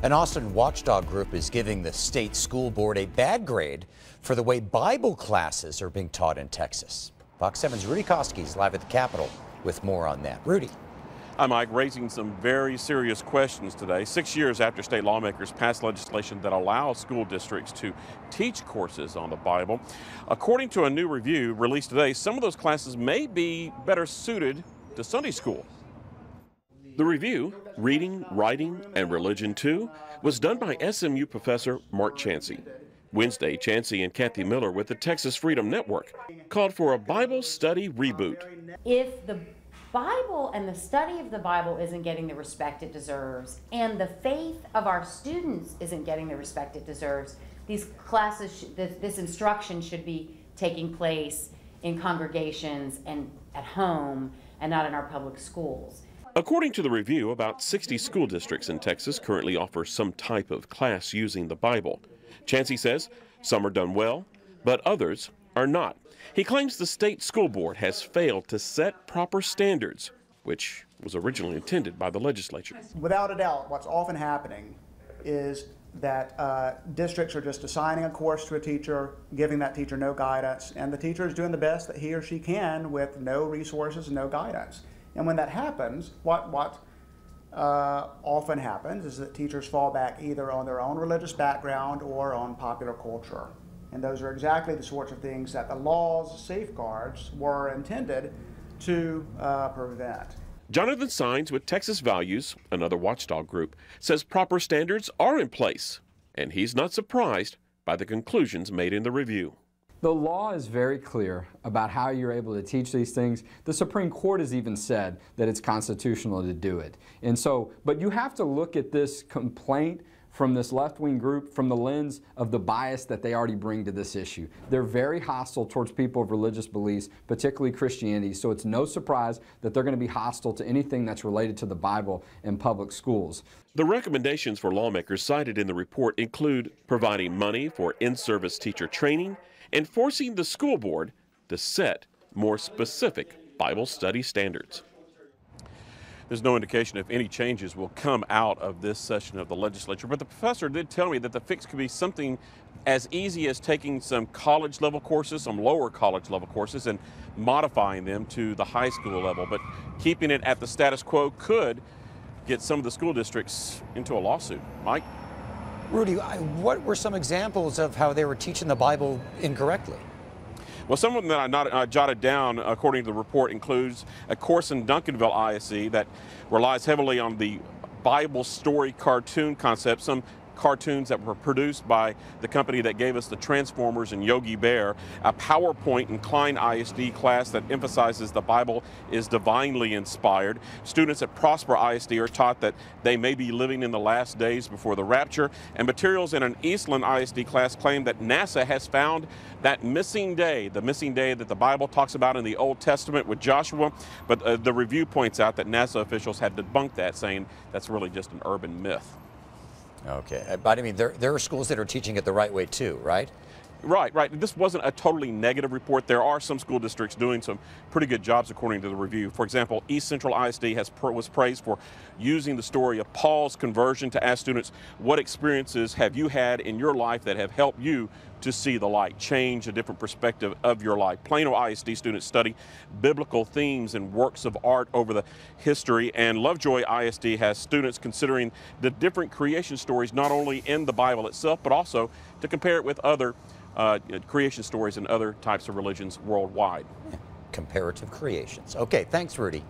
An Austin watchdog group is giving the state school board a bad grade for the way Bible classes are being taught in Texas. Fox 7's Rudy Koski is live at the Capitol with more on that. Rudy. Hi, Mike. Raising some very serious questions today. 6 years after state lawmakers passed legislation that allows school districts to teach courses on the Bible. According to a new review released today, some of those classes may be better suited to Sunday school. The review, Reading, Writing, and Religion Too, was done by SMU professor Mark Chancey. Wednesday, Chancey and Kathy Miller with the Texas Freedom Network called for a Bible study reboot. If the Bible and the study of the Bible isn't getting the respect it deserves, and the faith of our students isn't getting the respect it deserves, these classes, this instruction should be taking place in congregations and at home and not in our public schools. According to the review, about 60 school districts in Texas currently offer some type of class using the Bible. Chancey says some are done well, but others are not. He claims the state school board has failed to set proper standards, which was originally intended by the legislature. Without a doubt, what's often happening is that districts are just assigning a course to a teacher, giving that teacher no guidance, and the teacher is doing the best that he or she can with no resources and no guidance. And when that happens, what often happens is that teachers fall back either on their own religious background or on popular culture. And those are exactly the sorts of things that the law's safeguards were intended to prevent. Jonathan Sines with Texas Values, another watchdog group, says proper standards are in place, and he's not surprised by the conclusions made in the review. The law is very clear about how you're able to teach these things. The Supreme Court has even said that it's constitutional to do it. And so, but you have to look at this complaint from this left-wing group from the lens of the bias that they already bring to this issue. They're very hostile towards people of religious beliefs, particularly Christianity, so it's no surprise that they're going to be hostile to anything that's related to the Bible in public schools. The recommendations for lawmakers cited in the report include providing money for in-service teacher training and forcing the school board to set more specific Bible study standards. There's no indication if any changes will come out of this session of the legislature, but the professor did tell me that the fix could be something as easy as taking some college level courses, some lower college level courses, and modifying them to the high school level. But keeping it at the status quo could get some of the school districts into a lawsuit. Mike? Rudy, what were some examples of how they were teaching the Bible incorrectly? Well, some of them that I jotted down, according to the report, includes a course in Duncanville ISD that relies heavily on the Bible story cartoon concept, some cartoons that were produced by the company that gave us the Transformers and Yogi Bear, a PowerPoint in Klein ISD class that emphasizes the Bible is divinely inspired. Students at Prosper ISD are taught that they may be living in the last days before the rapture, and materials in an Eastland ISD class claim that NASA has found that missing day, the missing day that the Bible talks about in the Old Testament with Joshua, but the review points out that NASA officials had debunked that, saying that's really just an urban myth. Okay, but I mean, there are schools that are teaching it the right way too, right? Right. This wasn't a totally negative report. There are some school districts doing some pretty good jobs according to the review. For example, East Central ISD was praised for using the story of Paul's conversion to ask students, what experiences have you had in your life that have helped you to see the light, change a different perspective of your life. Plano ISD students study biblical themes and works of art over the history, and Lovejoy ISD has students considering the different creation stories not only in the Bible itself, but also to compare it with other creation stories and other types of religions worldwide. Comparative creations. Okay, thanks, Rudy.